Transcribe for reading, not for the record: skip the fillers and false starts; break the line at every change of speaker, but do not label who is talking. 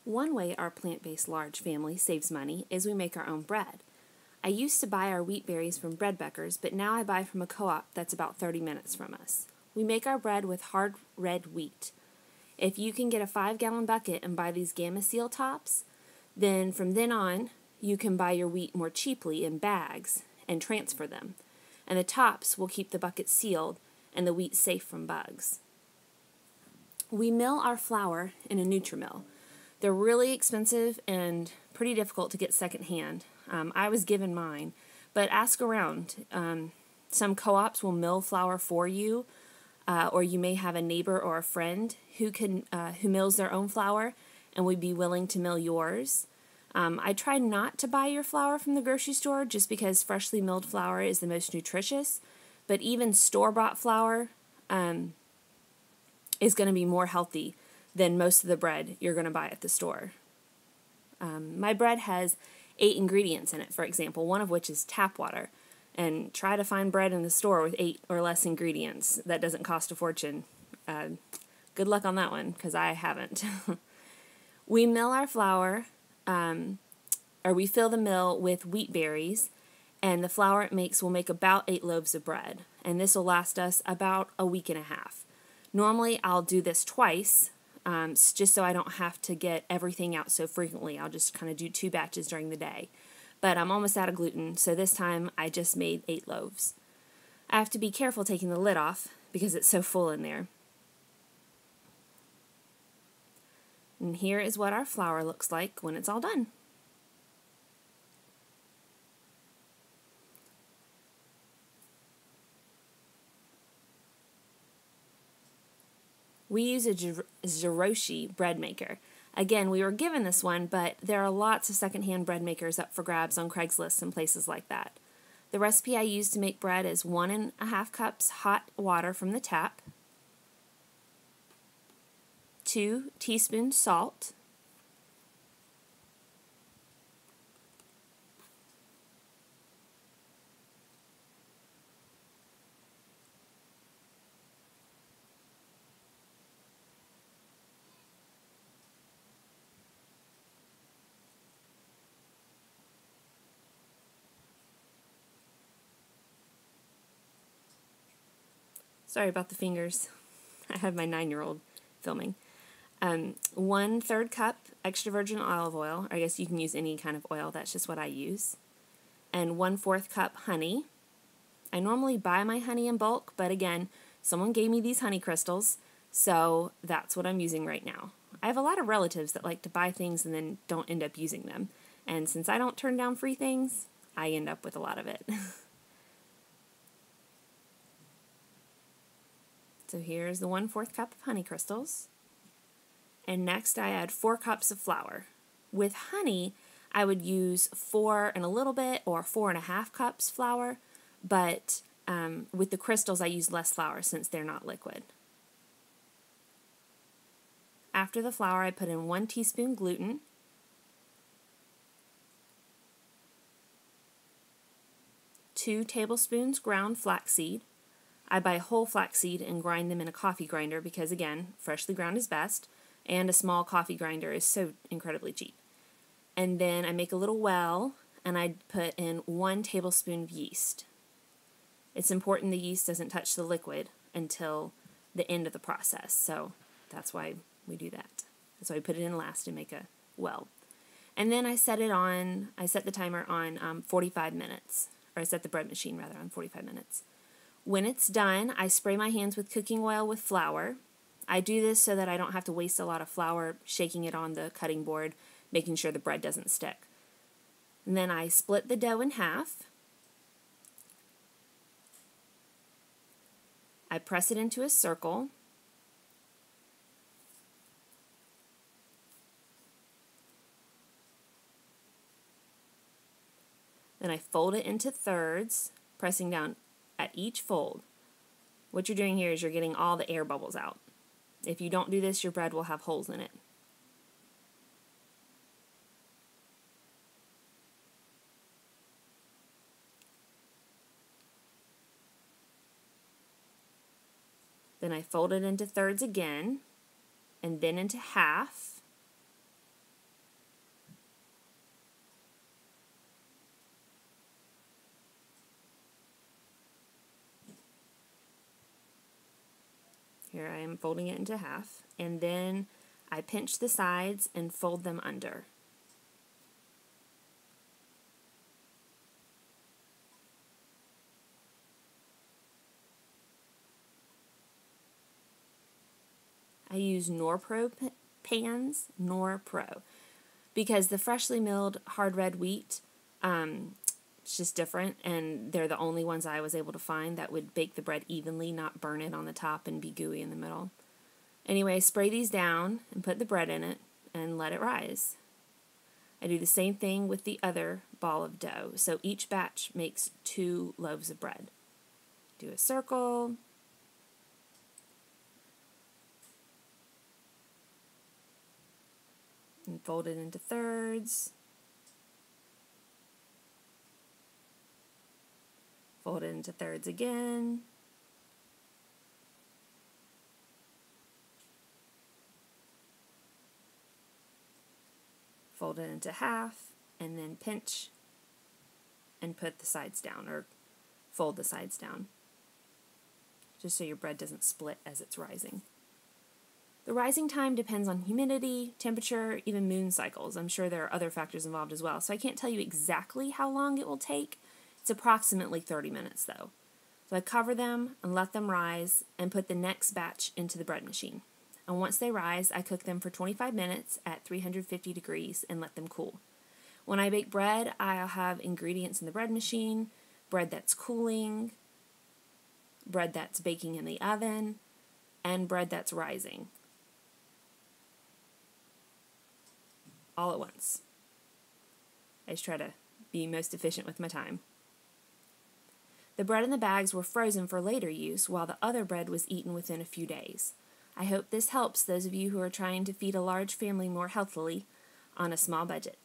One way our plant-based large family saves money is we make our own bread. I used to buy our wheat berries from bread bakers, but now I buy from a co-op that's about 30 minutes from us. We make our bread with hard red wheat. If you can get a 5-gallon bucket and buy these Gamma Seal tops, then from then on, you can buy your wheat more cheaply in bags and transfer them. And the tops will keep the bucket sealed and the wheat safe from bugs. We mill our flour in a Nutrimill. They're really expensive and pretty difficult to get secondhand. I was given mine, but ask around. Some co-ops will mill flour for you, or you may have a neighbor or a friend who mills their own flour and would be willing to mill yours. I try not to buy your flour from the grocery store just because freshly milled flour is the most nutritious, but even store-bought flour is going to be more healthy than most of the bread you're going to buy at the store. My bread has 8 ingredients in it, for example, one of which is tap water. And try to find bread in the store with 8 or less ingredients. That doesn't cost a fortune. Good luck on that one, because I haven't. We mill our flour, or we fill the mill with wheat berries, and the flour it makes will make about 8 loaves of bread. And this will last us about a week and a half. Normally, I'll do this twice, just so I don't have to get everything out so frequently. I'll just kind of do 2 batches during the day. But I'm almost out of gluten, so this time I just made 8 loaves. I have to be careful taking the lid off because it's so full in there. And here is what our flour looks like when it's all done. We use a Jiroshi bread maker. Again, we were given this one, but there are lots of secondhand bread makers up for grabs on Craigslist and places like that. The recipe I use to make bread is 1.5 cups hot water from the tap, 2 teaspoons salt, sorry about the fingers. I have my 9-year-old filming. 1/3 cup extra virgin olive oil. I guess you can use any kind of oil. That's just what I use. And 1/4 cup honey. I normally buy my honey in bulk, but again, someone gave me these honey crystals, so that's what I'm using right now. I have a lot of relatives that like to buy things and then don't end up using them. And since I don't turn down free things, I end up with a lot of it. So here's the 1/4 cup of honey crystals. And next I add 4 cups of flour. With honey, I would use 4 and a little bit or 4.5 cups flour, but with the crystals I use less flour since they're not liquid. After the flour, I put in 1 teaspoon gluten, 2 tablespoons ground flaxseed. I buy whole flaxseed and grind them in a coffee grinder because, again, freshly ground is best, and a small coffee grinder is so incredibly cheap. And then I make a little well, and I put in 1 tablespoon of yeast. It's important the yeast doesn't touch the liquid until the end of the process, so that's why we do that. So I put it in last and make a well. And then I set the timer on 45 minutes, or I set the bread machine rather on 45 minutes. When it's done, I spray my hands with cooking oil with flour. I do this so that I don't have to waste a lot of flour shaking it on the cutting board, making sure the bread doesn't stick. And then I split the dough in half. I press it into a circle. Then I fold it into thirds, pressing down at each fold. What you're doing here is you're getting all the air bubbles out. If you don't do this, your bread will have holes in it. Then I fold it into thirds again, and then into half. Here I am folding it into half, and then I pinch the sides and fold them under. I use Norpro pans, Norpro, because the freshly milled hard red wheat, it's just different, and they're the only ones I was able to find that would bake the bread evenly, not burn it on the top and be gooey in the middle. Anyway, spray these down and put the bread in it and let it rise. I do the same thing with the other ball of dough, so each batch makes 2 loaves of bread. Do a circle. And fold it into thirds. Fold it into thirds again. Fold it into half, and then pinch and put the sides down, or fold the sides down, just so your bread doesn't split as it's rising. The rising time depends on humidity, temperature, even moon cycles. I'm sure there are other factors involved as well, so I can't tell you exactly how long it will take. It's approximately 30 minutes though. So I cover them and let them rise and put the next batch into the bread machine. And once they rise, I cook them for 25 minutes at 350 degrees and let them cool. When I bake bread, I'll have ingredients in the bread machine, bread that's cooling, bread that's baking in the oven, and bread that's rising. All at once. I just try to be most efficient with my time. The bread in the bags were frozen for later use, while the other bread was eaten within a few days. I hope this helps those of you who are trying to feed a large family more healthily on a small budget.